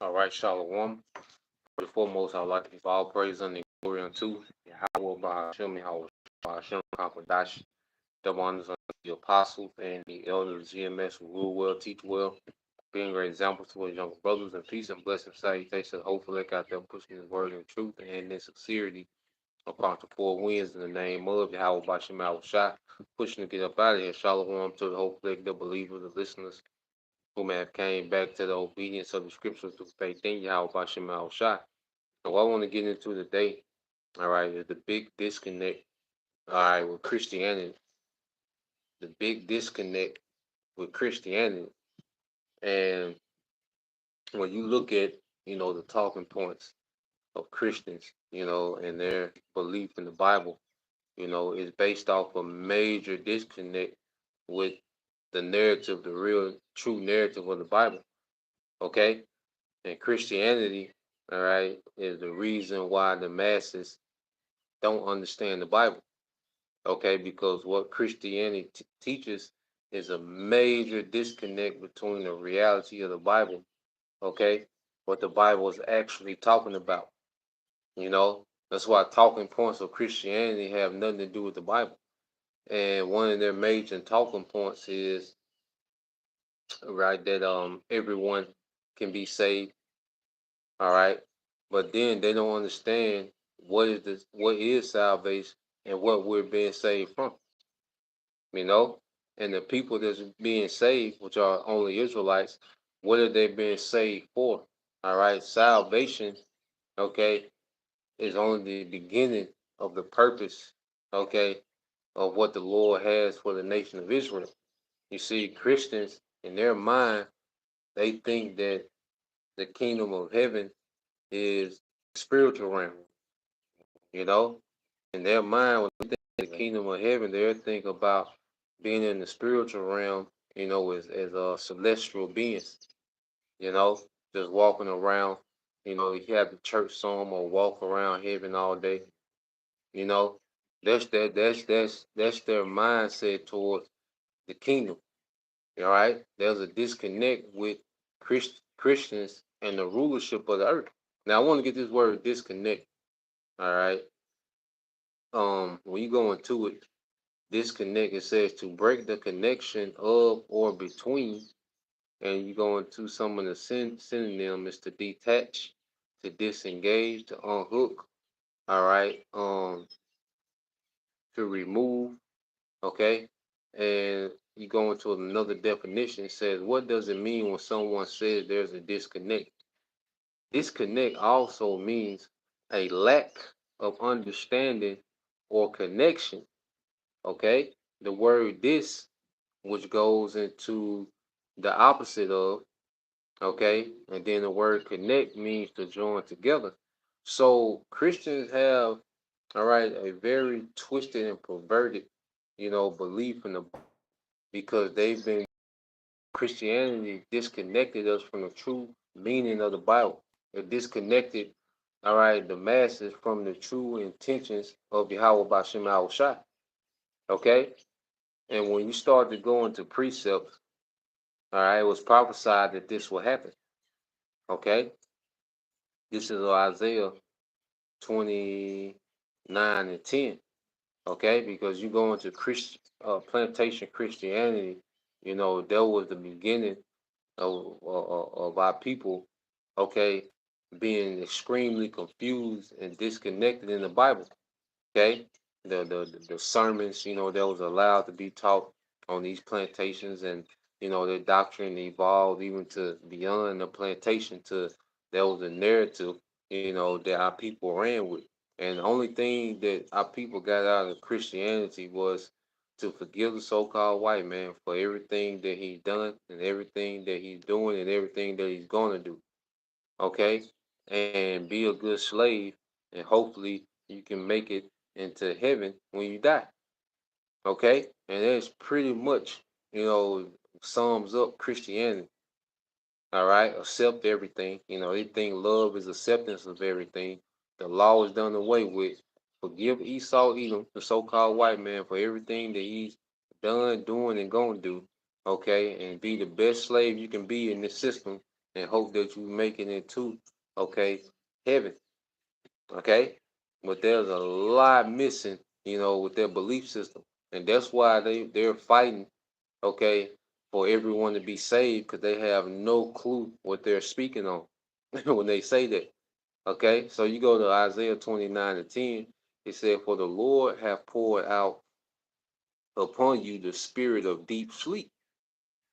All right, Shalom. First and foremost, I would like to give all praise and glory unto Yahweh Bahashim, Yahweh Bahashim, Kakwadash, double honors unto the apostles and the elders, GMS, who rule well, teach well, being great examples to our younger brothers, and peace and blessing, salutations, hopefully, out there pushing his word in truth and in sincerity upon the four winds in the name of Yahweh Bahashim, Yahweh Shai, pushing to get up out of here. Shalom to the whole collective, the believers, the listeners, who may have came back to the obedience of the scriptures through faith in Yahweh Bashem Yahweh Shai. And what I want to get into today, all right, is the big disconnect, all right, with Christianity. The big disconnect with Christianity. And when you look at, the talking points of Christians, and their belief in the Bible, is based off a major disconnect with the narrative, the real true narrative of the Bible. Okay? And Christianity, all right, is the reason why the masses don't understand the Bible. Okay, because what Christianity teaches is a major disconnect between the reality of the Bible, okay, what the Bible is actually talking about. That's why talking points of Christianity have nothing to do with the Bible. And one of their major talking points is right that everyone can be saved. All right. But then they don't understand what is salvation and what we're being saved from. You know? And the people that's being saved, which are only Israelites, what are they being saved for? All right. Salvation, okay, is only the beginning of the purpose, okay, of what the Lord has for the nation of Israel. You see, Christians in their mind, they think that the kingdom of heaven is spiritual realm. You know, in their mind, when they think the kingdom of heaven, they think about being in the spiritual realm, as celestial beings, you know, just walking around, you have the church song or walk around heaven all day, you know. That's their mindset towards the kingdom. All right. There's a disconnect with Christians and the rulership of the earth. Now I want to get this word disconnect. All right. When you go into it, disconnect, it says to break the connection of or between, and you go into some of the synonym is to detach, to disengage, to unhook, all right, to remove, okay, and you go into another definition. It says, what does it mean when someone says there's a disconnect? Disconnect also means a lack of understanding or connection. Okay, the word this, which goes into the opposite of, okay, and then the word connect means to join together. So Christians have, all right, a very twisted and perverted, belief in the because they've been Christianity disconnected us from the true meaning of the Bible. It disconnected, all right, the masses from the true intentions of Yahweh Bashem Al Shai. Okay? And when you start to go into precepts, all right, it was prophesied that this will happen. Okay? This is Isaiah 29 and 10. Okay? Because you go into plantation Christianity, that was the beginning of our people, okay, being extremely confused and disconnected in the Bible. Okay? The sermons, that was allowed to be taught on these plantations, and their doctrine evolved even to beyond the plantation to there was a narrative, that our people ran with. And the only thing that our people got out of Christianity was to forgive the so-called white man for everything that he's done and everything that he's doing and everything that he's gonna do. Okay? And be a good slave, and hopefully you can make it into heaven when you die. Okay? And that's pretty much, sums up Christianity. All right? Accept everything. They think love is acceptance of everything. The law is done away with. Forgive Esau, Edom, the so-called white man, for everything that he's done, doing, and gonna do. Okay? And be the best slave you can be in this system and hope that you making it to, okay, heaven. Okay, but there's a lot missing, with their belief system, and that's why they're fighting, okay, for everyone to be saved because they have no clue what they're speaking on when they say that. Okay, so you go to Isaiah 29:10. It said, "For the Lord hath poured out upon you the spirit of deep sleep,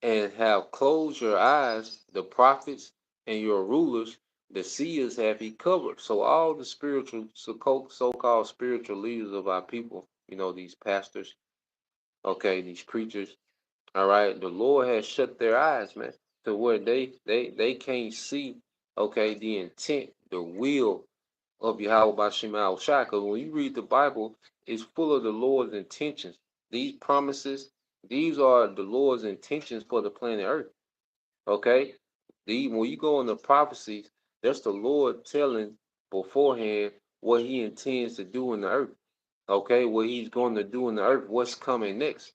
and have closed your eyes, the prophets and your rulers, the seers have he covered." So all the spiritual, so-called spiritual leaders of our people, these pastors, okay, these preachers, all right, the Lord has shut their eyes, man, to where they can't see, okay, the intent, the will of Yahweh Bashim Al Shai. Because when you read the Bible, it's full of the Lord's intentions. These promises, these are the Lord's intentions for the planet Earth. Okay? When you go into prophecies, that's the Lord telling beforehand what he intends to do in the earth. Okay? What he's going to do in the earth, what's coming next.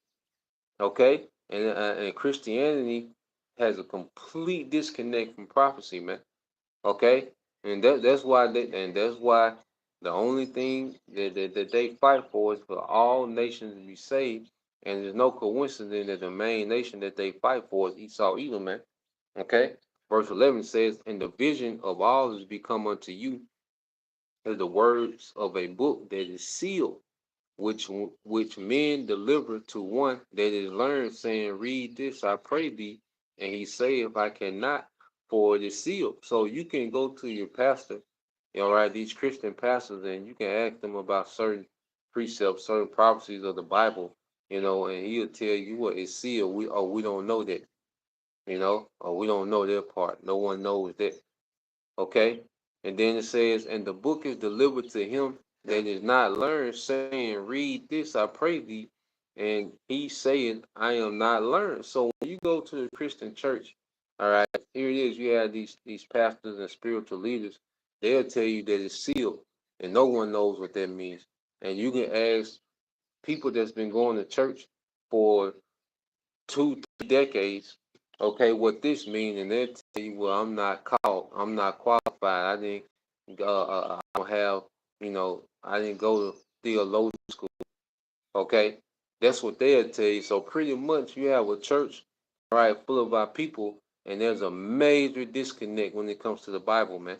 Okay? And Christianity has a complete disconnect from prophecy, man. Okay, and that's why the only thing that they fight for is for all nations to be saved, and there's no coincidence that the main nation that they fight for is Esau, Edom, man. Okay, verse 11 says, "And the vision of all is become unto you as the words of a book that is sealed, which men deliver to one that is learned, saying, Read this, I pray thee. And he saith, I cannot, for it is sealed." So you can go to your pastor, right, these Christian pastors, and you can ask them about certain precepts, certain prophecies of the Bible, and he'll tell you what is sealed. We don't know that, or we don't know their part. No one knows that. Okay? And then it says, "And the book is delivered to him that is not learned, saying, Read this, I pray thee. And he saying, I am not learned." So when you go to the Christian church, all right, here it is, you have these pastors and spiritual leaders, they'll tell you that it's sealed, and no one knows what that means. And you can ask people that's been going to church for 2, 3 decades, okay, what this means, and they'll tell you, well, I'm not called, I'm not qualified, I don't have, I didn't go to theologian school, okay? That's what they'll tell you. So pretty much you have a church, all right, full of our people, and there's a major disconnect when it comes to the Bible, man.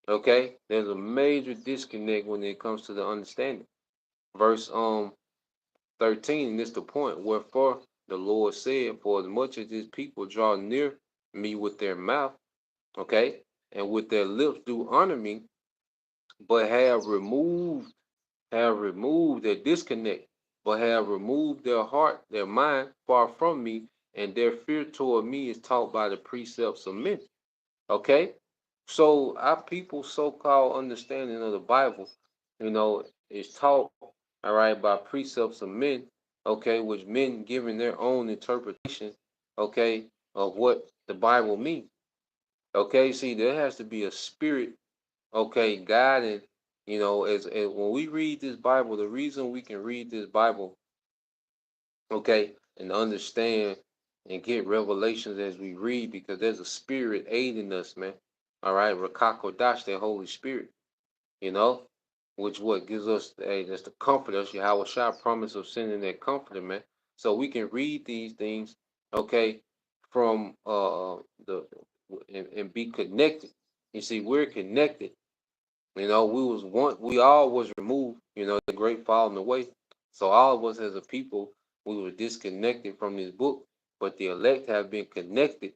Okay? There's a major disconnect when it comes to the understanding. Verse 13, and this the point, "Wherefore the Lord said, For as much as this people draw near me with their mouth, okay, and with their lips do honor me, but have removed their disconnect, but have removed their heart, their mind far from me, and their fear toward me is taught by the precepts of men." Okay? So our people's so-called understanding of the Bible, is taught, all right, by precepts of men, okay, which men giving their own interpretation, okay, of what the Bible means. Okay, see, there has to be a spirit, okay, guiding, as when we read this Bible, the reason we can read this Bible, okay, and understand and get revelations as we read, because there's a spirit aiding us, man. All right, Rakakodash, that Holy Spirit, you know, which what gives us, hey, that's the comforter. Yahweh Shah promise of sending that comforter, man. So we can read these things, okay, from the and be connected. You see, we're connected. We all was removed, the great falling away. So all of us as a people, we were disconnected from this book, but the elect have been connected,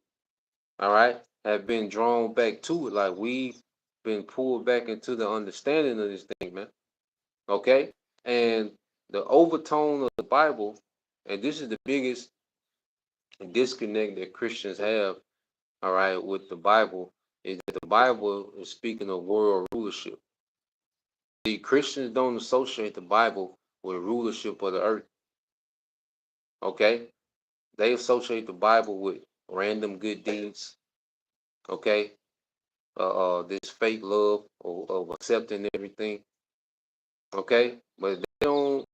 all right, have been drawn back to it. Like we've been pulled back into the understanding of this thing, man. Okay? And the overtone of the Bible, and this is the biggest disconnect that Christians have, all right, with the Bible, is that the Bible is speaking of world rulership. The Christians don't associate the Bible with rulership of the earth. Okay? They associate the Bible with random good deeds. Okay? This fake love of accepting everything. Okay? But they don't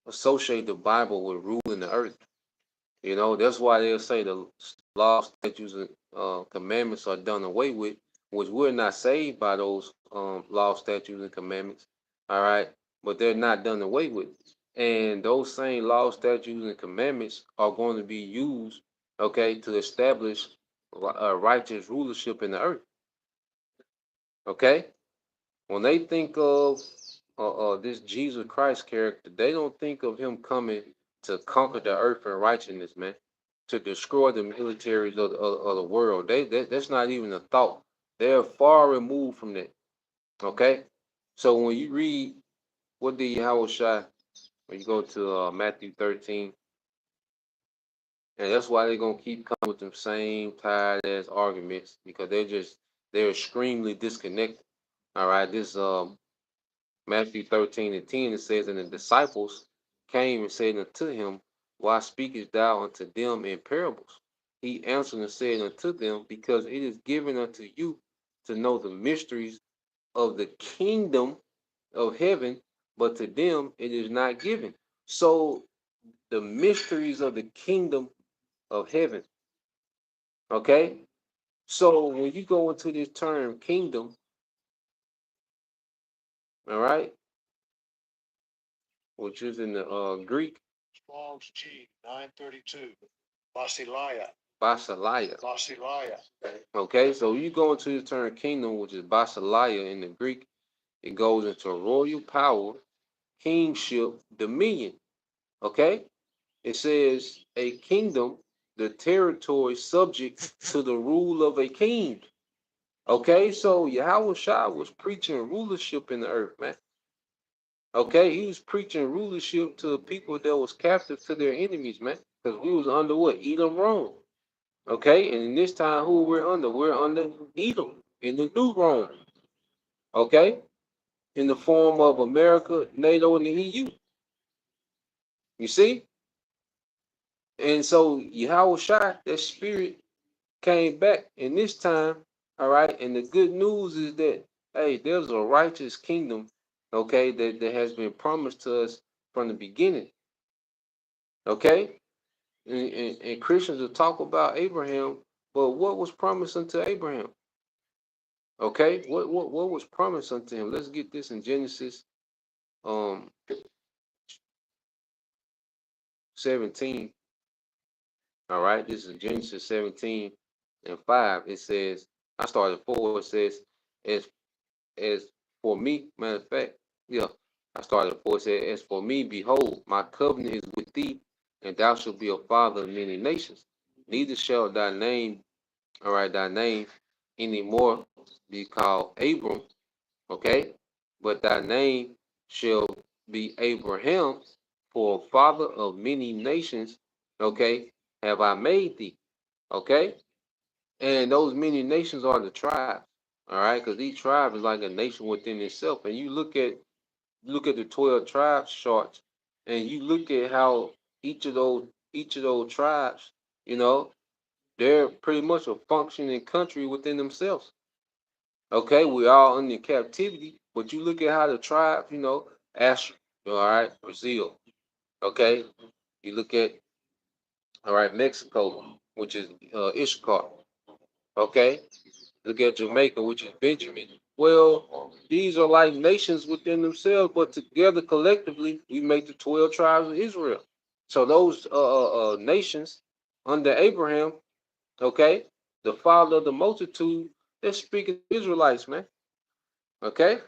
associate the Bible with ruling the earth. That's why they'll say the law, statutes, commandments are done away with, which we're not saved by those laws, statutes, and commandments. All right, but they're not done away with, and those same laws, statutes, and commandments are going to be used, okay, to establish a righteous rulership in the earth. Okay, when they think of this Jesus Christ character, they don't think of him coming to conquer the earth in righteousness, man, to destroy the militaries of the world. That's not even a thought. They're far removed from that. Okay, so when you read what did Yahweh Shai, when you go to Matthew 13, and that's why they're gonna keep coming with them same tired ass arguments because they're extremely disconnected. All right, this Matthew 13 and 10, it says, and the disciples came and said unto him, why speakest thou unto them in parables? He answered and said unto them, because it is given unto you to know the mysteries of the kingdom of heaven, but to them it is not given. So the mysteries of the kingdom of heaven, okay? So when you go into this term kingdom, all right, which is in the Greek, Strong's G 932. Basileia. Basileia. Basileia. Okay, so you go into the term kingdom, which is basileia in the Greek, it goes into royal power, kingship, dominion. Okay, it says a kingdom, the territory subject to the rule of a king. Okay, so Yahweh Shai was preaching rulership in the earth, man. Okay, he was preaching rulership to people that was captive to their enemies, man, because we was under what? Edom, Rome. Okay, and in this time, who we're under? We're under Edom in the new Rome. Okay, in the form of America, NATO, and the EU. You see? And so Yahweh Shai, that spirit came back in this time. All right, and the good news is that hey, there's a righteous kingdom, okay, that has been promised to us from the beginning. Okay, and Christians will talk about Abraham, but what was promised unto Abraham? Okay, what was promised unto him? Let's get this in Genesis 17. All right, this is Genesis 17 and 5. It says, I started 4. It says, as as for me, matter of fact, yeah, I started 4. It says, as for me, behold, my covenant is with thee, and thou shalt be a father of many nations. Neither shall thy name, all right, thy name anymore be called Abram, okay? But thy name shall be Abraham, for a father of many nations, okay, have I made thee, okay? And those many nations are the tribes, all right? Because each tribe is like a nation within itself. And you look at the 12 tribes charts, and you look at how each of those tribes, you know, they're pretty much a functioning country within themselves. Okay, we all under captivity, but you look at how the tribes, Asher, all right, Brazil. Okay, you look at all right, Mexico, which is Ishkar. Okay, look at Jamaica, which is Benjamin. Well, these are like nations within themselves, but together collectively, we make the 12 tribes of Israel. So those nations under Abraham, okay, the father of the multitude, they're speaking Israelites, man. Okay,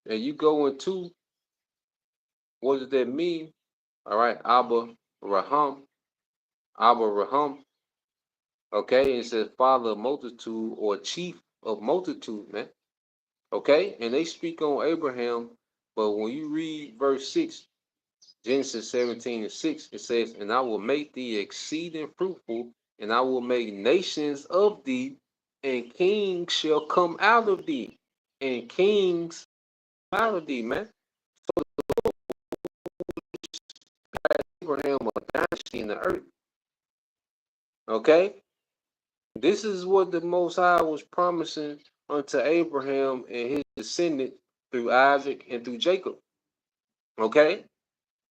and you go into what does that mean? All right, Raham, Abba Raham. Okay, it says father of multitude or chief of multitude, man. Okay, and they speak on Abraham, but when you read verse 6, Genesis 17 and 6, it says, and I will make thee exceeding fruitful, and I will make nations of thee, and kings shall come out of thee, and kings out of thee, man. Abraham a dynasty in the earth. Okay, this is what the Most High was promising unto Abraham and his descendant through Isaac and through Jacob. Okay,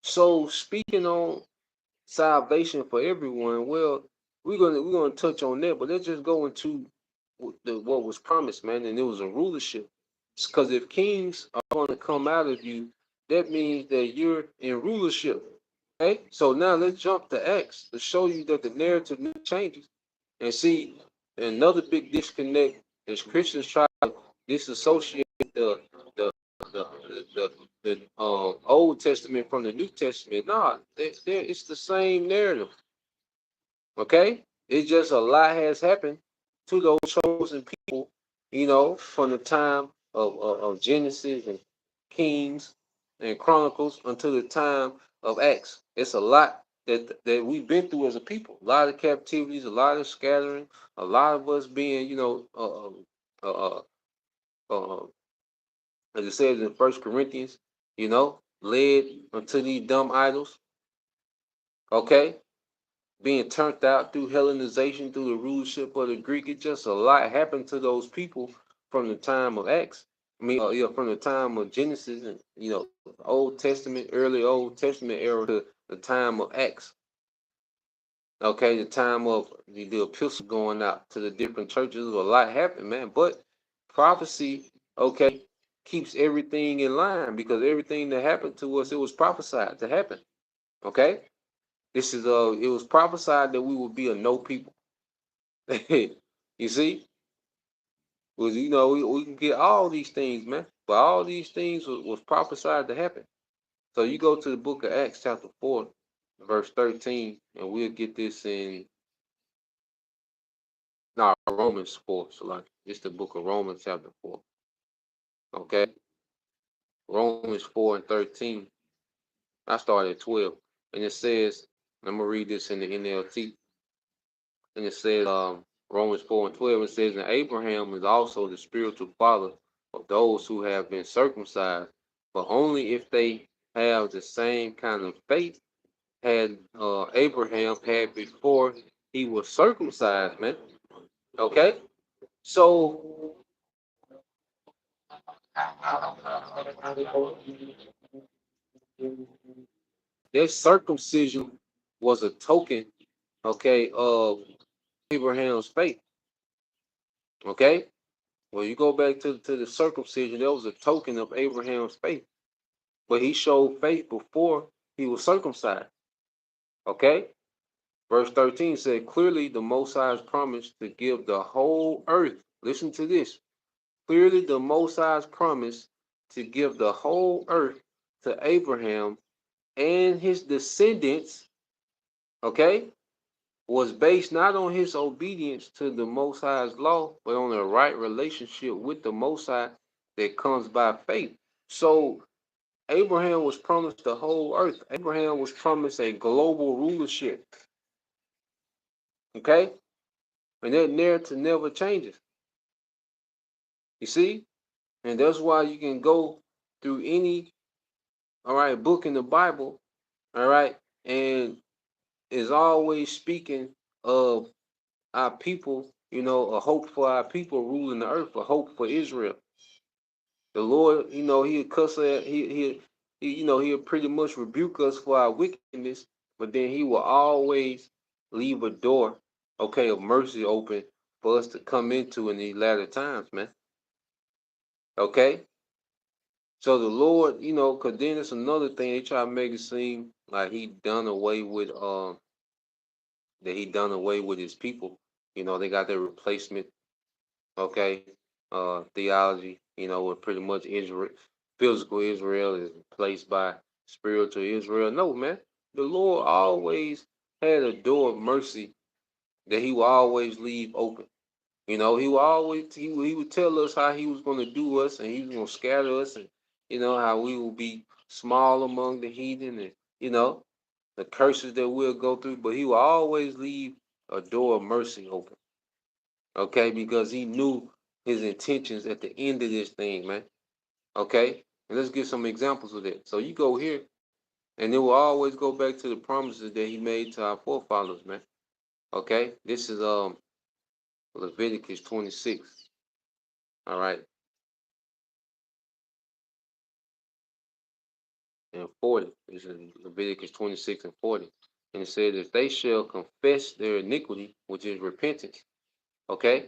so salvation for everyone. Well, we're gonna touch on that, but let's just go into what was promised, man, and it was a rulership. Because if kings are going to come out of you, that means that you're in rulership. Okay, so now let's jump to Acts to show you that the narrative changes. And see, another big disconnect is Christians try to disassociate the the the Old Testament from the New Testament. Nah, it's the same narrative. Okay, it's just a lot has happened to those chosen people. From the time of Genesis and Kings and Chronicles until the time of Acts. It's a lot that we've been through as a people. A lot of captivities, a lot of scattering, a lot of us being, uh, uh, as it says in First Corinthians, led unto these dumb idols. Okay, being turned out through Hellenization, through the rulership of the Greek. It just a lot happened to those people from the time of Acts. I mean, from the time of Genesis and Old Testament, early Old Testament era to the time of Acts. Okay, the time of the epistle going out to the different churches. A lot happened, man. But prophecy, okay, keeps everything in line because everything that happened to us, it was prophesied to happen. Okay, it was prophesied that we would be a no people. You see, was we can get all these things, man, but all these things was prophesied to happen. So you go to the book of Acts, chapter 4, verse 13, and we'll get this in Romans 4. So like it's the book of Romans, chapter 4. Okay, Romans 4 and 13. I started at 12, and it says, I'm gonna read this in the NLT, and it says, Romans 4 and 12, it says, and Abraham is also the spiritual father of those who have been circumcised, but only if they have the same kind of faith had Abraham had before he was circumcised, man. Okay? So their circumcision was a token, okay, of Abraham's faith. Okay? When you go back to the circumcision, that was a token of Abraham's faith. But he showed faith before he was circumcised. Okay? Verse 13 said, clearly the Most High's promised to give the whole earth. Listen to this. Clearly the Most High's promise to give the whole earth to Abraham and his descendants, okay, was based not on his obedience to the Most High's law, but on a right relationship with the Most High that comes by faith. So Abraham was promised the whole earth. Abraham was promised a global rulership. Okay? And that narrative never changes. You see? And that's why you can go through any, all right, book in the Bible, all right, and is always speaking of our people, a hope for our people ruling the earth, a hope for Israel. The Lord, he'll cuss at, he'll pretty much rebuke us for our wickedness, but then he will always leave a door, okay, of mercy open for us to come into in these latter times, man. Okay? So the Lord, cause then it's another thing, they try to make it seem like he done away with his people. They got their replacement, okay, theology, where pretty much Israel, physical Israel is replaced by spiritual Israel. No, man. The Lord always had a door of mercy that he will always leave open. He will always he would tell us how he was going to do us and he was going to scatter us and how we will be small among the heathen and the curses that we'll go through, but he will always leave a door of mercy open. Okay, because he knew his intentions at the end of this thing, man. Okay, and let's get some examples of that. So you go here, and it will always go back to the promises that he made to our forefathers, man. Okay, this is Leviticus 26. All right, and 40. This is Leviticus 26 and 40. And it says, if they shall confess their iniquity, which is repentance. Okay?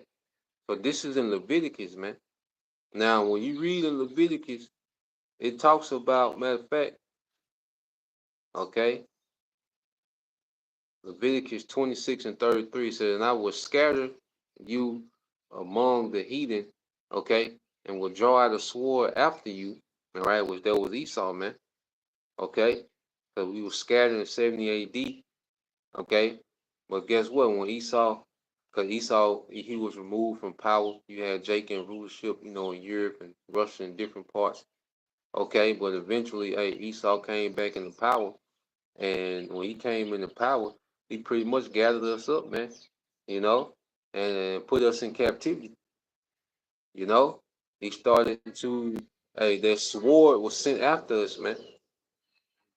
So this is in Leviticus, man. Now, when you read in Leviticus, it talks about, matter of fact, okay, Leviticus 26 and 33 says, and I will scatter you among the heathen, okay, and will draw out a sword after you, all right, which that was Esau, man, okay, so we were scattered in 70 AD, okay, but guess what, when Esau, because Esau, he was removed from power, you had Jacob and rulership, in Europe and Russia and different parts, okay, but eventually, hey, Esau came back into power, and when he came into power, he pretty much gathered us up, man, you know, and put us in captivity, you know. He started to, hey, that sword was sent after us, man.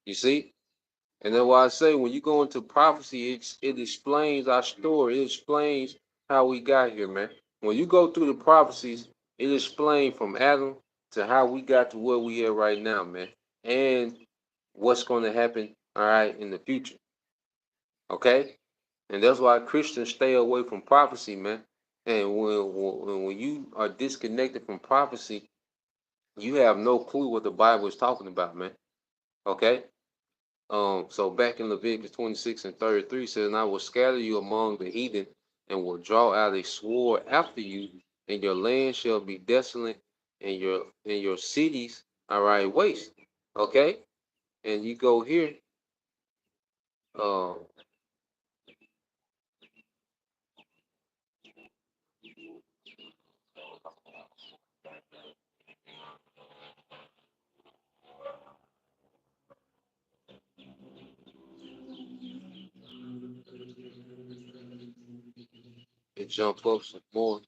You see? And that's why I say when you go into prophecy, it explains our story. It explains how we got here, man. When you go through the prophecies, it explains from Adam to how we got to where we are right now, man. And what's going to happen, all right, in the future. Okay? And that's why Christians stay away from prophecy, man. And when you are disconnected from prophecy, you have no clue what the Bible is talking about, man. Okay? So back in Leviticus 26 and 33 says, and I will scatter you among the heathen and will draw out a sword after you, and your land shall be desolate, and your cities are right waste. Okay? And you go here, uh and jump up some more.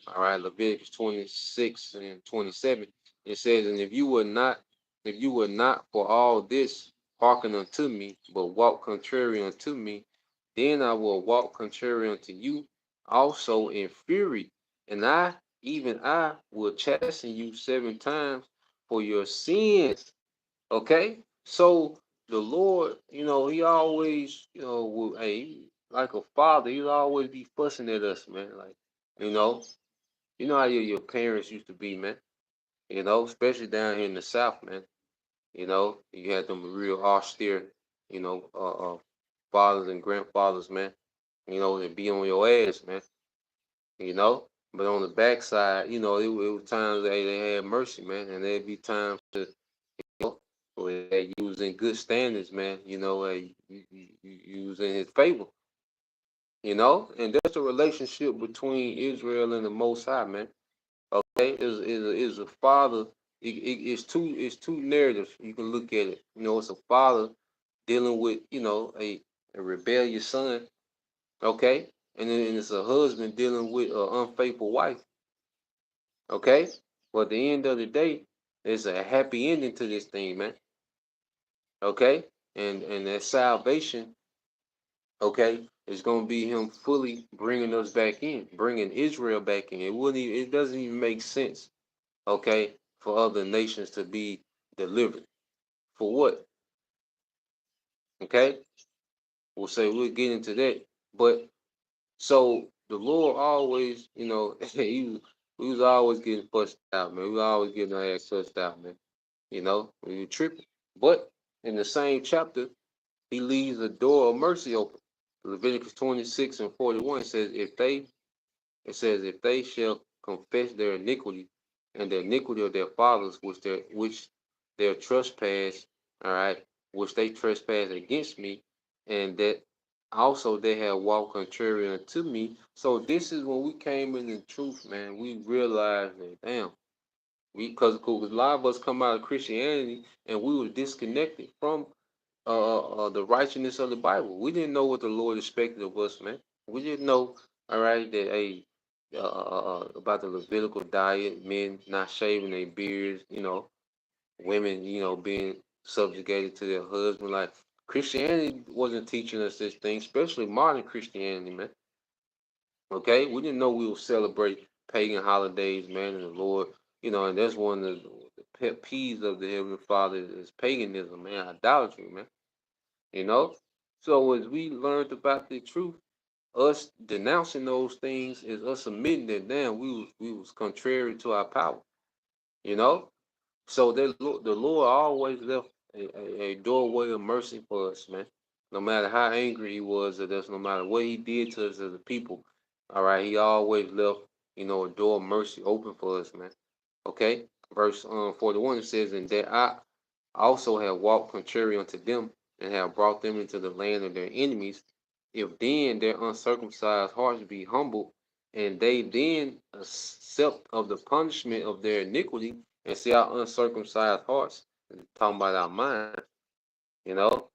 All right, Leviticus 26 and 27. It says, and if you were not for all this, hearken unto me, but walk contrary unto me, then I will walk contrary unto you also in fury. And even I, will chasten you 7 times for your sins. Okay? So the Lord, he always, will, hey, like a father, he'll always be fussing at us, man. Like, you know, how your parents used to be, man. Especially down here in the South, man. You had them real austere, you know, uh, uh, fathers and grandfathers, man. They be on your ass, man. You know. But on the backside, it was times they had mercy, man, and there'd be times to, where you was in good standards, man. You was in his favor. And that's a relationship between Israel and the Most High, man. Okay, is a father. It's two narratives you can look at it. It's a father dealing with a rebellious son. Okay, and then it's a husband dealing with an unfaithful wife. Okay, but at the end of the day, there's a happy ending to this thing, man. Okay, and that salvation, okay, is gonna be him fully bringing us back in, bringing Israel back in. It doesn't even make sense, okay, for other nations to be delivered. For what? Okay, we'll get into that. But so the Lord always, we was always getting fussed out, man. We was always getting our ass fussed out, man. We were tripping. But in the same chapter, he leaves a door of mercy open. Leviticus 26 and 41 says, if they shall confess their iniquity and the iniquity of their fathers, which their trespass, all right, which they trespass against me, and that also they have walked contrary unto me. So this is when we came in the truth, man. We realized that, damn, because a lot of us come out of Christianity and we were disconnected from the righteousness of the Bible. We didn't know what the Lord expected of us, man. We didn't know, all right, that about the Levitical diet, men not shaving their beards, women, being subjugated to their husband. Like Christianity wasn't teaching us this thing, especially modern Christianity, man. Okay, we didn't know we would celebrate pagan holidays, man, and the Lord, and that's one of the pet peeves of the Heavenly Father is paganism, man, idolatry, man. You know? So as we learned about the truth, us denouncing those things is us admitting that damn we was contrary to our power, you know. So the Lord always left a doorway of mercy for us, man. No matter how angry he was at us, no matter what he did to us as a people, all right, he always left, a door of mercy open for us, man. Okay, verse 41 says, "And that I also have walked contrary unto them, and have brought them into the land of their enemies. If then their uncircumcised hearts be humbled, and they then accept of the punishment of their iniquity, and see our uncircumcised hearts, talking about our mind, you know,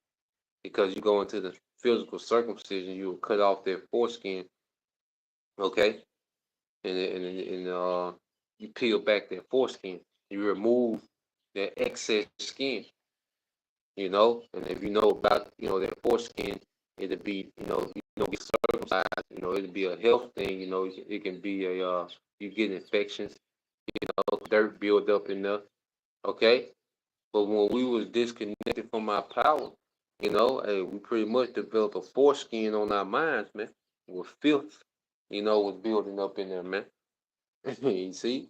because you go into the physical circumcision, you will cut off their foreskin, okay, and you peel back their foreskin, you remove their excess skin, and if you know about, their foreskin, it'll be, get circumcised, it'll be a health thing, it can be you get infections, dirt build up in there, okay? But when we was disconnected from our power, hey, we pretty much developed a foreskin on our minds, man, with filth, was building up in there, man. You see?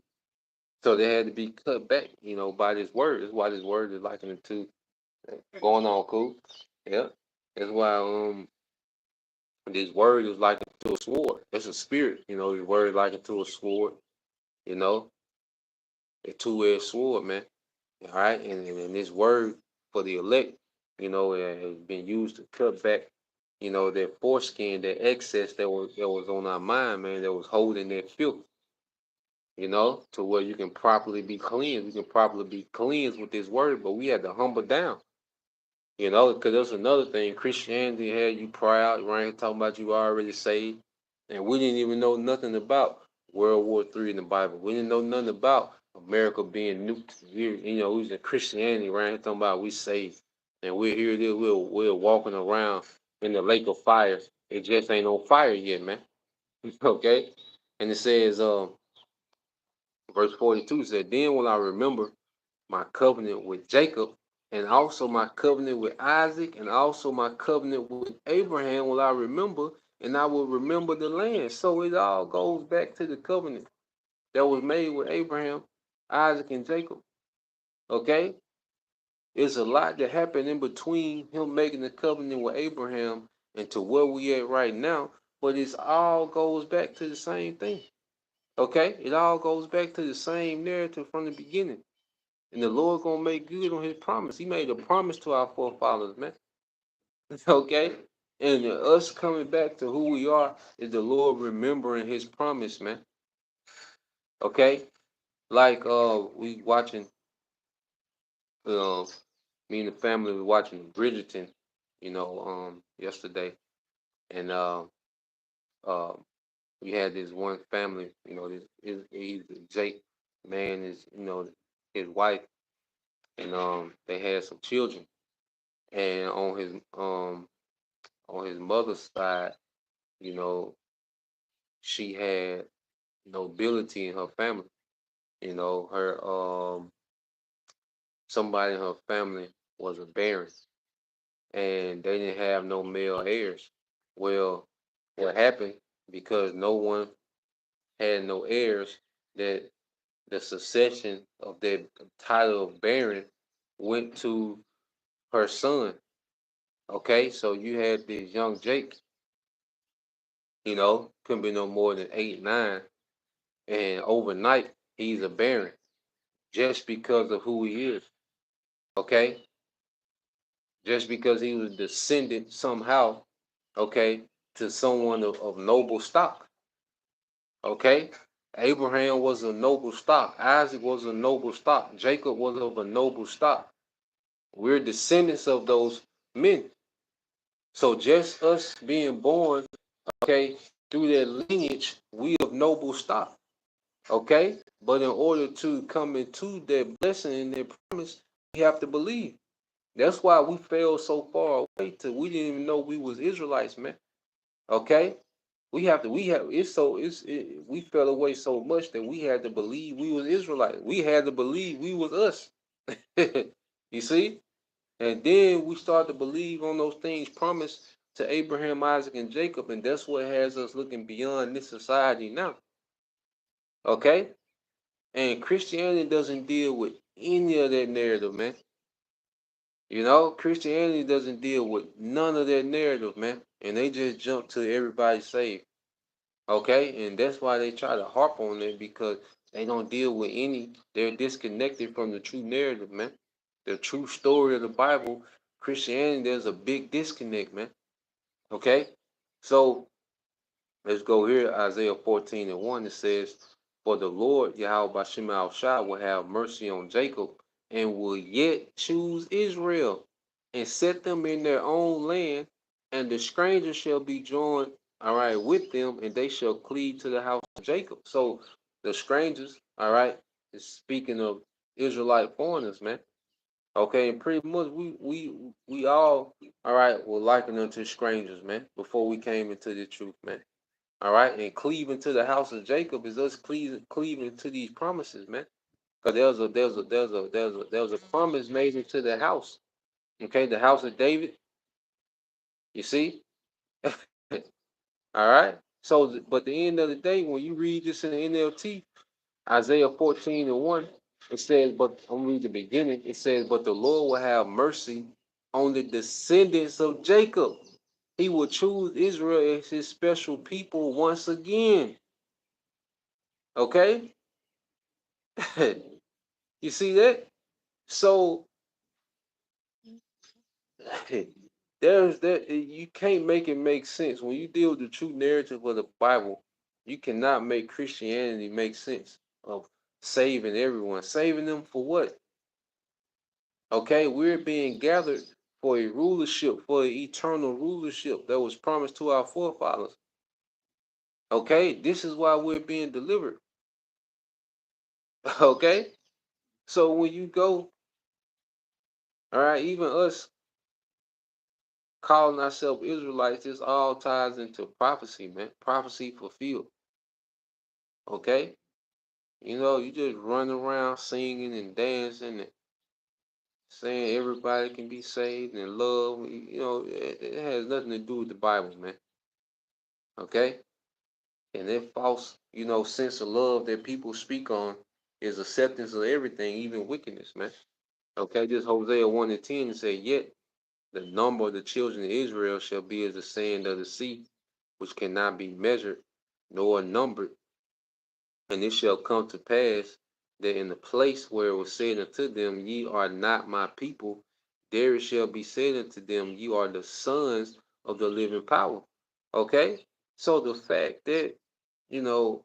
So they had to be cut back, by this word. That's why this word is likened to going on, cool. Yeah. That's why this word is likened to a sword. It's a spirit, the word is likened to a sword, you know, a two-edged sword, man. All right. And this word for the elect, it has been used to cut back, that foreskin, that excess that was on our mind, man, that was holding that filth, to where you can properly be cleansed. We can properly be cleansed with this word, but we had to humble down. Because that's another thing. Christianity had you proud, right? Talking about you already saved. And we didn't even know nothing about World War III in the Bible. We didn't know nothing about America being nuked. We was in Christianity, right? Talking about we saved. And we're here, we're walking around in the lake of fire. It just ain't on fire yet, man. Okay? And it says, verse 42 said, "Then will I remember my covenant with Jacob, and also my covenant with Isaac, and also my covenant with Abraham will I remember, and I will remember the land." So it all goes back to the covenant that was made with Abraham, Isaac, and Jacob. Okay? It's a lot that happened in between him making the covenant with Abraham and to where we at right now, but it all goes back to the same thing. Okay? It all goes back to the same narrative from the beginning. And the Lord gonna make good on his promise. He made a promise to our forefathers, man. Okay? And us coming back to who we are is the Lord remembering his promise, man. Okay? Like we watching uh me and the family were watching Bridgerton, yesterday. And uh we had this one family, he's Jake man is, his wife, and they had some children. And on his mother's side, you know, she had nobility in her family. Her somebody in her family was a baron, and they didn't have no male heirs. Well, what happened, because no one had no heirs, that the succession of that title of baron went to her son. Okay, so you had this young Jake, couldn't be no more than 8, 9, and overnight he's a baron just because of who he is. Okay, just because he was descended somehow, okay, to someone of noble stock. Okay, Abraham was a noble stock. Isaac was a noble stock. Jacob was of a noble stock. We're descendants of those men. So just us being born, okay, through that lineage, we of noble stock. Okay, but in order to come into that blessing and that promise, we have to believe. That's why we fell so far away to we didn't even know we was Israelites, man. Okay? We have we fell away so much that we had to believe we was Israelites. We had to believe we was us. You see? And then we start to believe on those things promised to Abraham, Isaac, and Jacob, and that's what has us looking beyond this society now. Okay? And Christianity doesn't deal with any of that narrative, man. You know, Christianity doesn't deal with none of that narrative, man. And they just jump to everybody saved. Okay? And that's why they try to harp on it, because they don't deal with any, they're disconnected from the true narrative, man. The true story of the Bible, Christianity, there's a big disconnect, man. Okay? So let's go here, Isaiah 14:1. It says, "For the Lord Yahweh Bashem Al Shah will have mercy on Jacob and will yet choose Israel and set them in their own land, and the stranger shall be joined, all right, with them, and they shall cleave to the house of Jacob." So the strangers, all right, is speaking of Israelite foreigners, man. Okay, and pretty much we all right, were likened unto strangers, man, before we came into the truth, man. All right, and cleaving to the house of Jacob is us cleaving to these promises, man. Because there was a promise made into the house. Okay, the house of David. You see, all right. So, but at the end of the day, when you read this in the NLT, Isaiah 14:1, it says, but I'm read the beginning. It says, "But the Lord will have mercy on the descendants of Jacob. He will choose Israel as his special people once again." Okay, you see that? So there's that you can't make it make sense when you deal with the true narrative of the Bible. You cannot make Christianity make sense of saving everyone. Saving them for what? Okay, we're being gathered for a rulership, for an eternal rulership that was promised to our forefathers. Okay, this is why we're being delivered. Okay, so when you go, all right, even us calling ourselves Israelites, this all ties into prophecy, man. Prophecy fulfilled. Okay, you know, you just run around singing and dancing and saying everybody can be saved and love. You know, it has nothing to do with the Bible, man. Okay, and that false, you know, sense of love that people speak on is acceptance of everything, even wickedness, man. Okay, this Hosea 1:10 say, "Yet the number of the children of Israel shall be as the sand of the sea, which cannot be measured nor numbered. And it shall come to pass that in the place where it was said unto them, Ye are not my people, there it shall be said unto them, You are the sons of the living power." Okay? So the fact that, you know,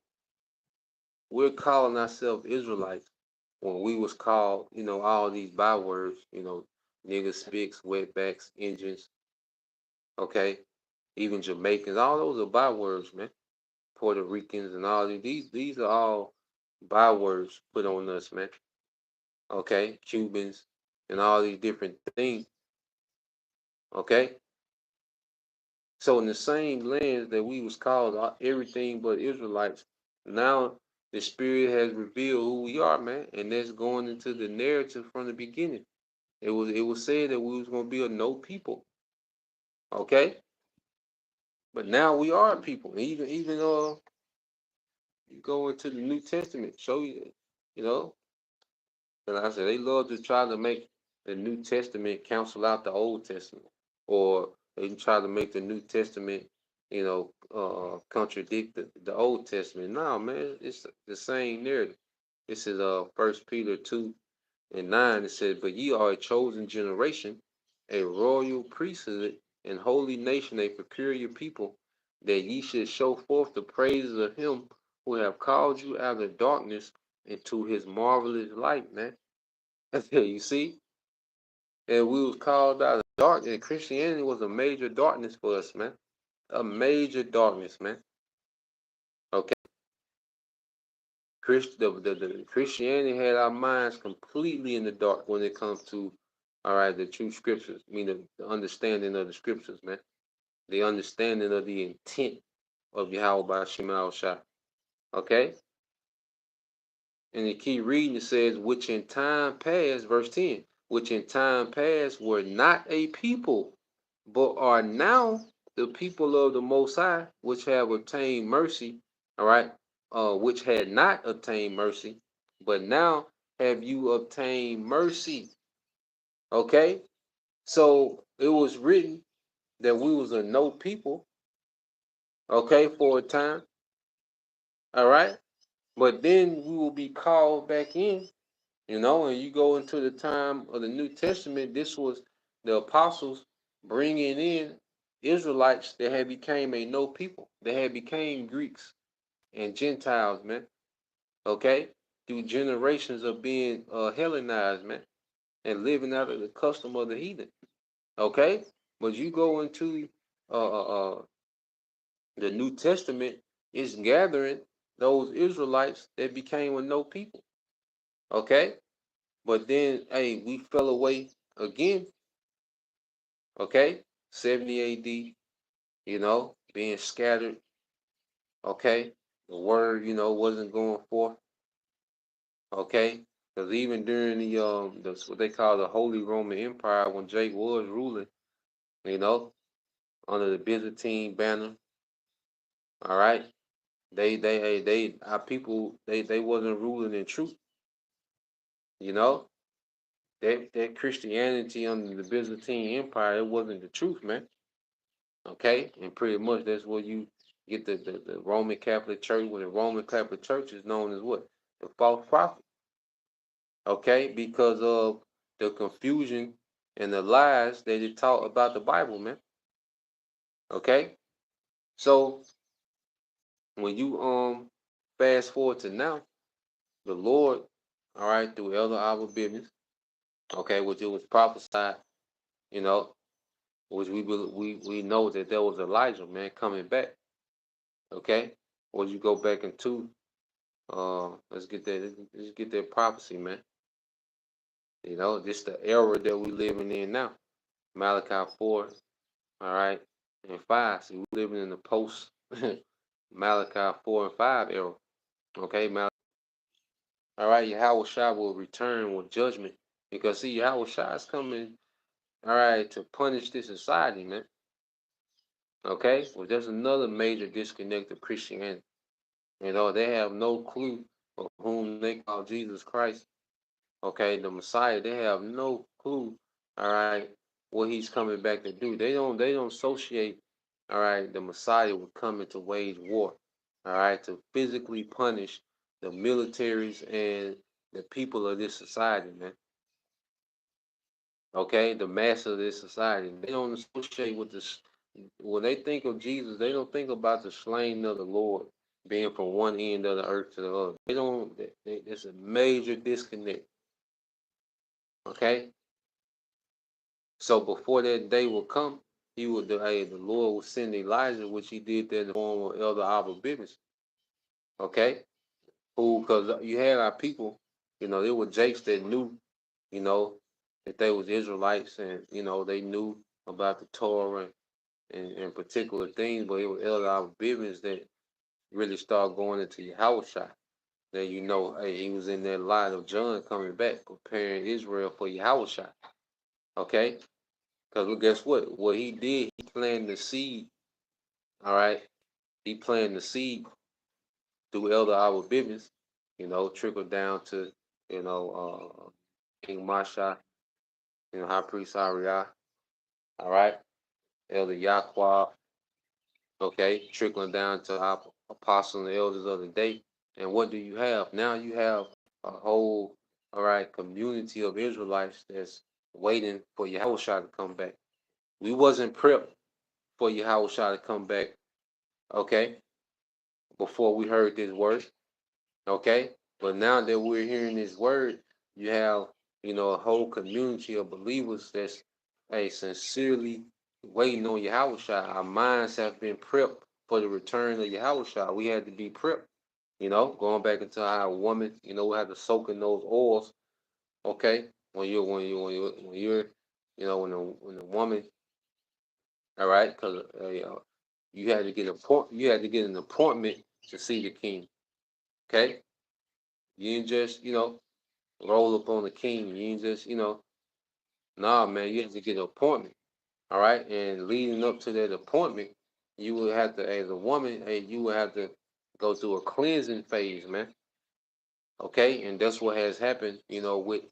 we're calling ourselves Israelites when we was called, you know, all these bywords, you know, niggas, spicks, wetbacks, engines, okay? Even Jamaicans, all those are bywords, man. Puerto Ricans and all these are all bywords put on us, man. Okay, Cubans and all these different things. Okay, so in the same lands that we was called everything but Israelites, now the Spirit has revealed who we are, man, and that's going into the narrative from the beginning. It was said that we was gonna be a no people. Okay, but now we are a people. Even you go into the New Testament, show you, you know. And I said they love to try to make the New Testament cancel out the Old Testament, or they try to make the New Testament, you know, contradict the Old Testament. No, man, it's the same narrative. This is 1 Peter 2:9. It says, "But ye are a chosen generation, a royal priesthood, and holy nation, a peculiar people, that ye should show forth the praises of him who have called you out of darkness into his marvelous light," man. You see? And we was called out of darkness. And Christianity was a major darkness for us, man. A major darkness, man. Okay. The Christianity had our minds completely in the dark when it comes to, all right, the true scriptures. I mean, the understanding of the scriptures, man. The understanding of the intent of Yahweh by Shema Shah. Okay? And the key reading it says, "Which in time past," verse 10, which in time past were not a people, but are now the people of the Most High, which have obtained mercy, all right, which had not obtained mercy, but now have you obtained mercy, okay? So it was written that we was a no people, okay, for a time, all right? But then we will be called back in, and you go into the time of the New Testament, this was the apostles bringing in Israelites that had became a no people. They had became Greeks and Gentiles, man, okay? Through generations of being Hellenized, man, and living out of the custom of the heathen, okay? But you go into uh, uh, uh, the New Testament, it's gathering those Israelites that became a no people, okay? But then, hey, we fell away again, okay? 70 AD, being scattered, okay? The word, wasn't going forth, okay? Because even during that's what they call the Holy Roman Empire, when Jake was ruling, you know, under the Byzantine banner, all right? Our people, they wasn't ruling in truth, you know? That Christianity under the Byzantine Empire, it wasn't the truth, man. Okay, and pretty much that's where you get the Roman Catholic Church. Where the Roman Catholic Church is known as what? The false prophet. Okay, because of the confusion and the lies that it taught about the Bible, man. Okay, so when you fast forward to now, the Lord, all right, through Elder Abba Business, okay, which it was prophesied, you know, which we know that there was Elijah, man, coming back. Okay, or you go back into let's get that prophecy, man. This the era that we living in now. Malachi 4, all right, and 5. See, we living in the post Malachi 4 and 5 era. Okay, all right, Yahweh Shai will return with judgment. Because see, Yahweh Shai is coming, all right, to punish this society, man. Okay? Well, there's another major disconnect of Christianity. They have no clue of whom they call Jesus Christ. Okay, the Messiah, they have no clue, all right, what he's coming back to do. They don't associate, all right, the Messiah with coming to wage war, all right, to physically punish the militaries and the people of this society, man. Okay, the mass of this society. They don't associate with this. When they think of Jesus, they don't think about the slain of the Lord being from one end of the earth to the other. They don't. It's a major disconnect. Okay, so before that day will come, the Lord will send Elijah, which he did there in the form of Elder Abba Business. Okay, who, because you had our people, they were Jakes that knew, you know, that they was Israelites, and they knew about the Torah and particular things, but it was Elder Abba Business that really started going into Yahushua. That hey, he was in that line of John coming back, preparing Israel for Yahushua. Okay, because guess what? What he did, he planted the seed. All right, he planted the seed through Elder Our Business. Trickled down to King Masha, High Priest Ariah. All right, Elder Yaqua. Okay, trickling down to our apostles and the elders of the day. And what do you have now? You have a whole, all right, community of Israelites that's waiting for Yahushua to come back. We wasn't prepped for Yahushua to come back. Okay, before we heard this word. Okay, but now that we're hearing this word, you have a whole community of believers that's sincerely waiting on Yahushua. Our minds have been prepped for the return of Yahushua. We had to be prepped. Going back into our woman, we had to soak in those oils. Okay, when the woman, all right, because you had to get an appointment to see the king. Okay, you didn't just roll up on the king. You didn't just Nah, man, you have to get an appointment. All right. And leading up to that appointment, you would have to, as a woman, hey, you would have to go through a cleansing phase, man. Okay. And that's what has happened, with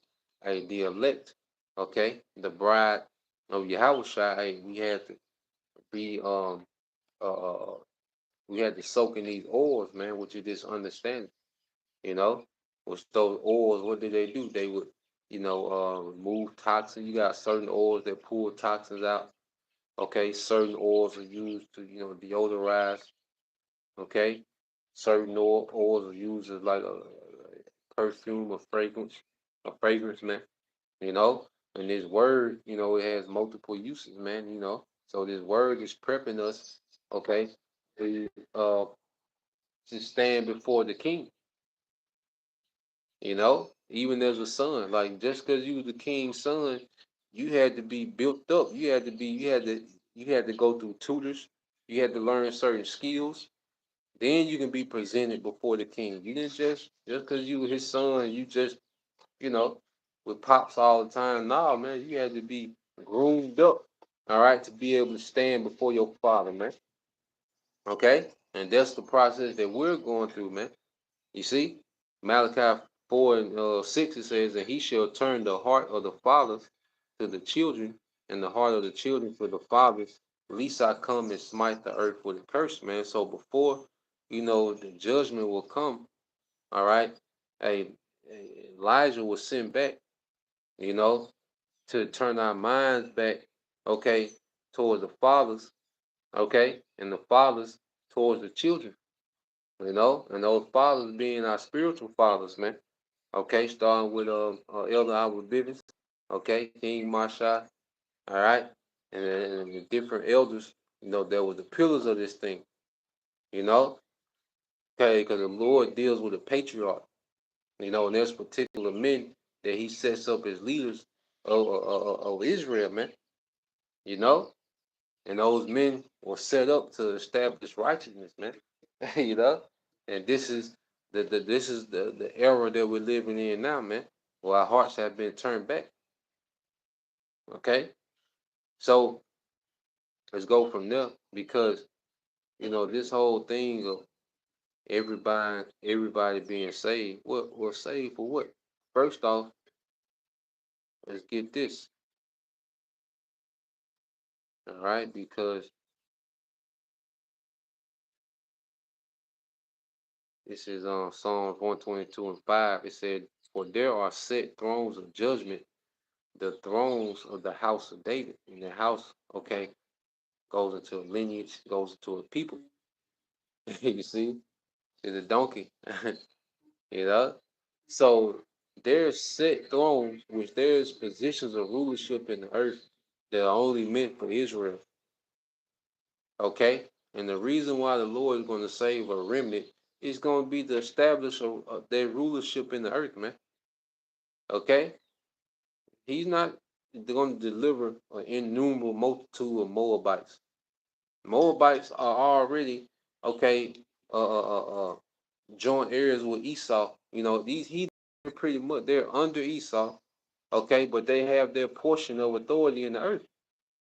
the elect, okay, the bride of Yahweh Shai. Hey, be uh, uh, we had to soak in these oils, man, which you just understand, you know. With those oils, what did they do? They would, remove toxins. You got certain oils that pull toxins out. Okay, certain oils are used to, deodorize. Okay, certain oils are used as like a perfume or fragrance, man. You know, and this word, it has multiple uses, man. So this word is prepping us, okay, to uh to stand before the king. Even as a son, like just because you was the king's son, you had to be built up. You had to go through tutors. You had to learn certain skills. Then you can be presented before the king. You didn't just because you were his son, you just you know with pops all the time. Nah, man, you had to be groomed up, all right, to be able to stand before your father, man. Okay, and that's the process that we're going through, man. You see, Malachi 4 and 6, it says, "And he shall turn the heart of the fathers to the children, and the heart of the children to the fathers, lest I come and smite the earth with a curse," man. So before, the judgment will come, all right, hey, Elijah was sent back, you know, to turn our minds back, okay, towards the fathers, okay, and the fathers towards the children, and those fathers being our spiritual fathers, man. Okay, starting with Elder Albert Bivens, okay, King Marsha, all right, and the different elders, there were the pillars of this thing, you know, okay, because the Lord deals with the patriarch, and there's particular men that He sets up as leaders of Israel, man, you know, and those men were set up to establish righteousness, man, you know, and this is the era that we're living in now, man, where our hearts have been turned back. Okay, so let's go from there because this whole thing of everybody being saved. What was saved for what? First off, let's get this, all right, because this is on Psalms 122 and 5. It said, "For there are set thrones of judgment, the thrones of the house of David." And the house, okay, goes into a lineage, goes into a people. You see, it's a donkey. You know? So there's set thrones, which there's positions of rulership in the earth that are only meant for Israel. Okay? And the reason why the Lord is going to save a remnant is going to be to establish their rulership in the earth, man. Okay? He's not going to deliver an innumerable multitude of Moabites. Moabites are already, okay, joint areas with Esau. These heathens pretty much they're under Esau, okay, but they have their portion of authority in the earth.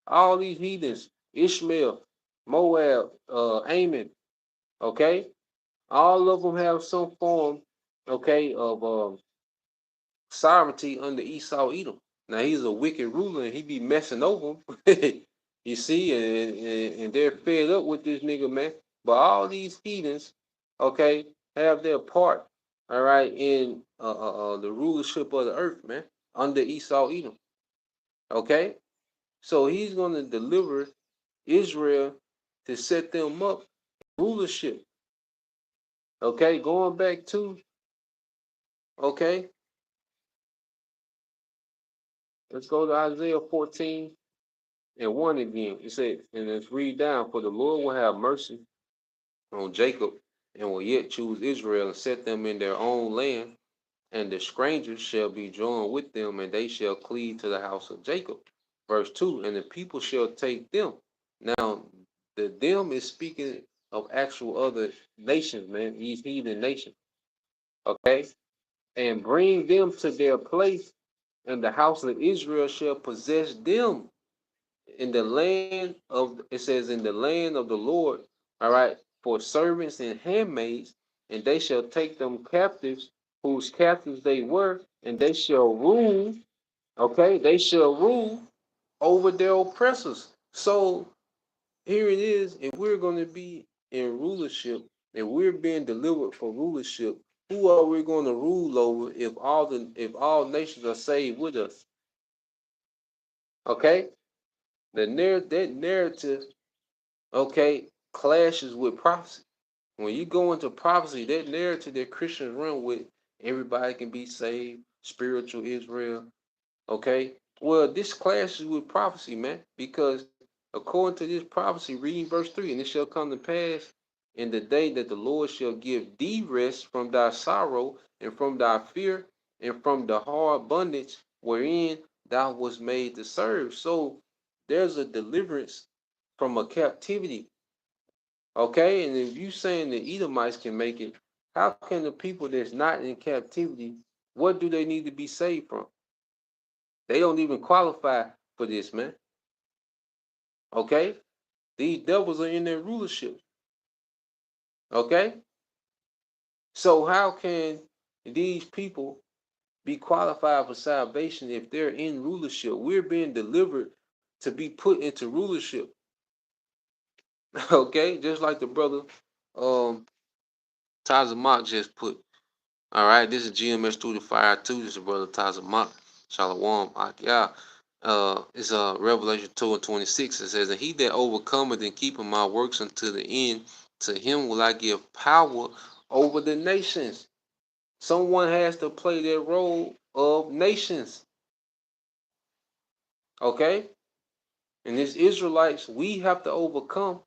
All these heathens, Ishmael, Moab, Ammon, okay, all of them have some form, okay, of sovereignty under Esau Edom. Now he's a wicked ruler and he be messing over them. You see, and they're fed up with this nigga, man. But all these heathens, okay, have their part, all right, in the rulership of the earth, man, under Esau Edom. Okay, so he's gonna deliver Israel to set them up rulership. Okay, going back to okay, let's go to Isaiah 14:1 again. It said, and let's read down, "For the Lord will have mercy on Jacob and will yet choose Israel and set them in their own land, and the strangers shall be joined with them, and they shall cleave to the house of Jacob." Verse 2, "And the people shall take them." Now, the them is speaking of actual other nations, man, these heathen nations, okay? "And bring them to their place and the house of Israel shall possess them in the land of, it says, in the land of the Lord, all right, for servants and handmaids, and they shall take them captives, whose captives they were, and they shall rule, okay, they shall rule over their oppressors. So here it is, if we're going to be in rulership, if we're being delivered for rulership, who are we going to rule over if all nations are saved with us? Okay, that narrative, okay, clashes with prophecy. When you go into prophecy, that narrative that Christians run with, everybody can be saved, spiritual Israel. Okay, well, this clashes with prophecy, man, because according to this prophecy, reading verse 3, and it shall come to pass in the day that the Lord shall give thee rest from thy sorrow and from thy fear and from the hard bondage wherein thou wast made to serve. So there's a deliverance from a captivity. Okay, and if you saying the Edomites can make it, how can the people that's not in captivity, what do they need to be saved from? They don't even qualify for this, man. Okay? These devils are in their rulership. Okay? So how can these people be qualified for salvation if they're in rulership? We're being delivered to be put into rulership. Okay? Just like the brother um Tazamak just put. All right, this is GMS through the fire too. This is brother Tazamak. Shalom. Yeah. It's Revelation 2 and 26. It says, and he that overcometh and keepeth my works unto the end, to him will I give power over the nations. Someone has to play that role of nations. Okay? And as Israelites, we have to overcome.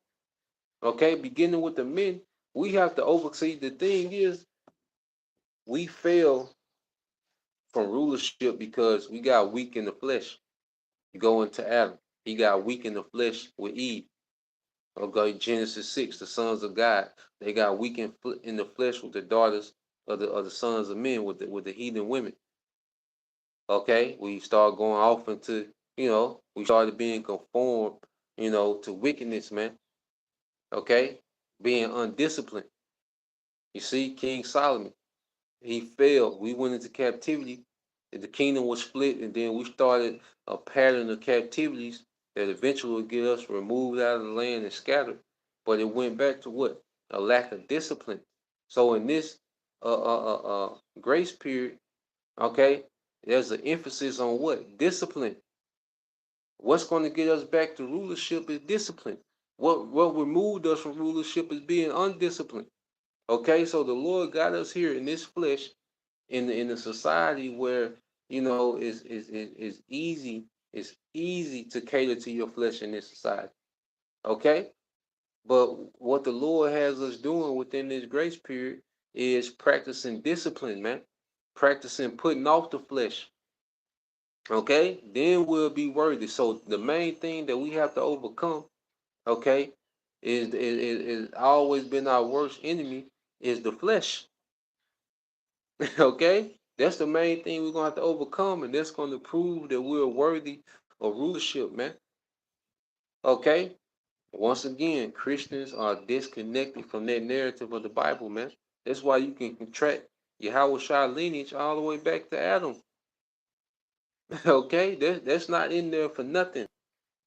Okay, beginning with the men, we have to oversee. The thing is, we fail from rulership because we got weak in the flesh. You go into Adam, he got weak in the flesh with Eve. Okay, Genesis 6, the sons of God, they got weak in the flesh with the daughters of the sons of men with the heathen women. Okay, we start going off into, we started being conformed, to wickedness, man. Okay, being undisciplined. You see, King Solomon, he failed. We went into captivity. The kingdom was split, and then we started a pattern of captivities that eventually would get us removed out of the land and scattered. But it went back to what? A lack of discipline. So in this grace period, okay, there's an emphasis on what? Discipline. What's going to get us back to rulership is discipline. What removed us from rulership is being undisciplined. Okay, so the Lord got us here in this flesh in a society where it's easy to cater to your flesh in this society. Okay, but what the Lord has us doing within this grace period is practicing discipline, man. Practicing putting off the flesh. Okay, then we'll be worthy. So the main thing that we have to overcome, okay, is always been our worst enemy is the flesh. Okay, that's the main thing we're gonna have to overcome, and that's gonna prove that we're worthy of rulership, man. Okay, once again, Christians are disconnected from that narrative of the Bible, man. That's why you can track Yahweh Shai lineage all the way back to Adam. Okay, that's not in there for nothing.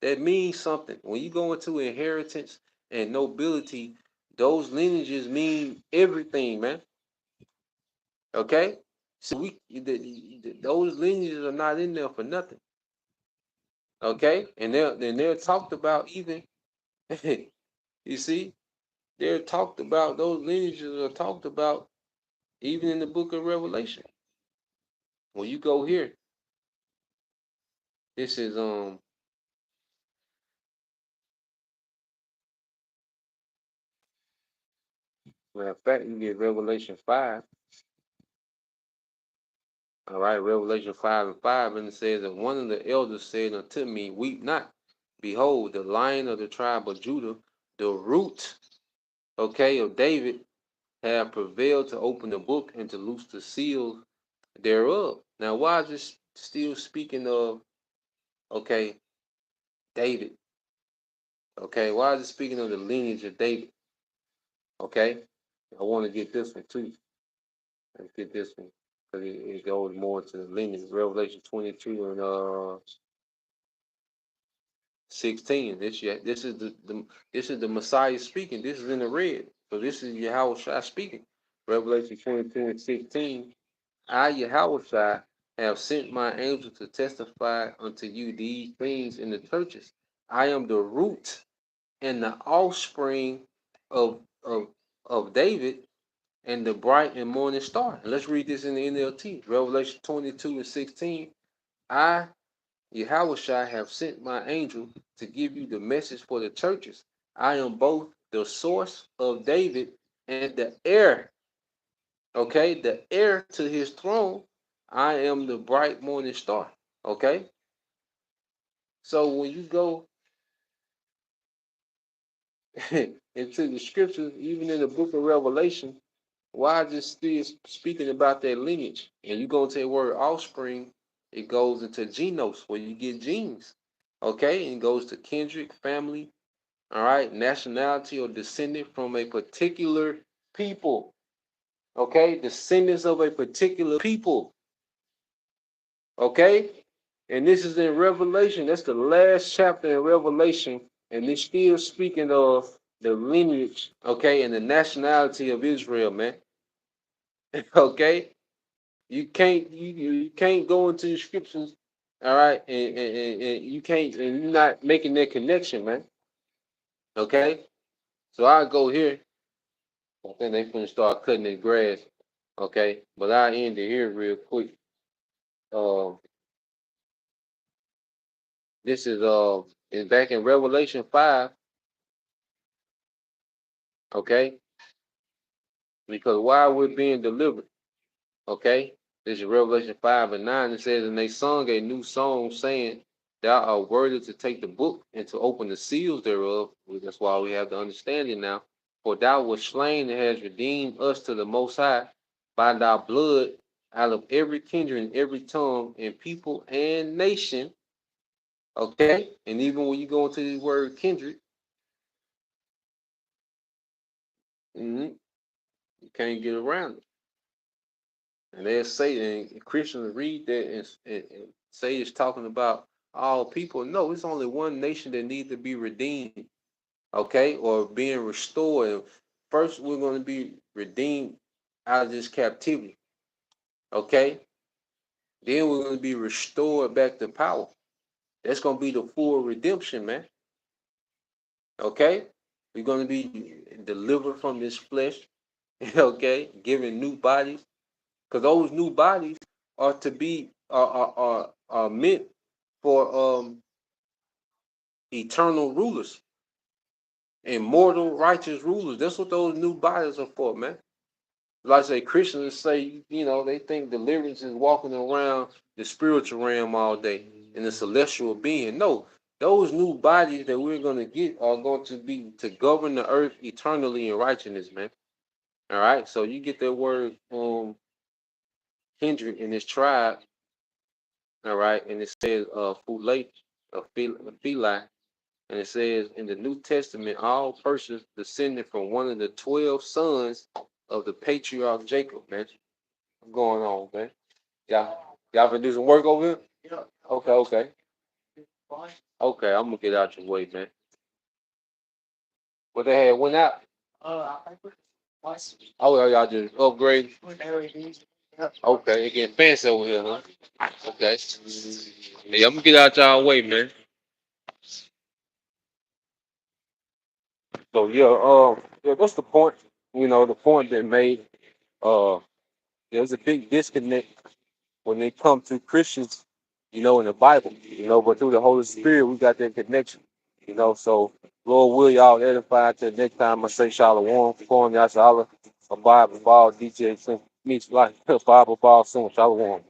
That means something. When you go into inheritance and nobility, those lineages mean everything, man. Okay, so those lineages are not in there for nothing. Okay, and they're talked about even. You see, they're talked about. Those lineages are talked about even in the book of Revelation. When you go here, this is matter of fact, you get Revelation 5. All right, Revelation 5 and 5, and it says, and one of the elders said unto me, weep not. Behold, the Lion of the tribe of Judah, the root, okay, of David, have prevailed to open the book and to loose the seals thereof. Now, why is this still speaking of, okay, David. Okay, why is it speaking of the lineage of David? Okay, I want to get this one too. Let's get this one because it goes more to the lineage. Revelation 22 and 16. This is the Messiah speaking. This is in the red. So this is Yahweh speaking. Revelation 22 and 16. I, Yahweh, have sent my angel to testify unto you these things in the churches. I am the root and the offspring of of of David and the bright and morning star. And let's read this in the NLT. Revelation 22 and 16. I, Yahweh, have sent my angel to give you the message for the churches. I am both the source of David and the heir. Okay, the heir to his throne. I am the bright morning star. Okay, so when you go into the scriptures, even in the book of Revelation, why is it still speaking about that lineage? And you go to the word offspring, it goes into genos, where you get genes. Okay, and it goes to kindred, family, all right, nationality or descendant from a particular people. Okay, descendants of a particular people. Okay, and this is in Revelation. That's the last chapter in Revelation, and it's still speaking of the lineage, okay, and the nationality of Israel, man. Okay, you can't go into the scriptures, all right, and you can't, and you're not making that connection, man. Okay, so I go here. I think they finna start cutting the grass. Okay, but I end it here real quick. Um, this is back in Revelation 5. Okay, because while we're being delivered, okay, this is Revelation 5 and 9. It says, and they sung a new song, saying, thou art worthy to take the book and to open the seals thereof. That's why we have the understanding now. For thou wast slain and hast redeemed us to the Most High by thy blood out of every kindred and every tongue and people and nation. Okay, and even when you go into the word kindred, you can't get around it. And they'll say, and Christians read that and say it's talking about all people. No, it's only one nation that needs to be redeemed, okay, or being restored. First, we're going to be redeemed out of this captivity, okay? Then we're going to be restored back to power. That's going to be the full redemption, man, okay? We're going to be delivered from this flesh, okay, given new bodies, because those new bodies are to be are meant for eternal rulers, immortal righteous rulers. That's what those new bodies are for, man. Like I say, Christians say, they think deliverance is walking around the spiritual realm all day in the celestial being. No, those new bodies that we're going to get are going to be to govern the earth eternally in righteousness, man. All right, so you get that word kindred in this tribe. All right, and it says Fulate, Phili, and it says in the New Testament, all persons descended from one of the 12 sons of the patriarch Jacob, man. What's going on, man? Y'all been do some work over here? Yeah. Okay, okay. Okay, I'm gonna get out your way, man. What they had went out? Oh, y'all just upgrade? Okay, it getting fancy over here, huh? Okay. Yeah, I'm gonna get out y'all way, man. So yeah, that's the point. The point that made. Uh, there's a big disconnect when it comes to Christians, in the Bible, but through the Holy Spirit, we got that connection, So, Lord, will y'all edify till next time I say Shalom, Corn, Yashala, a Bible ball, DJ, meets like Bible ball soon, Shalom.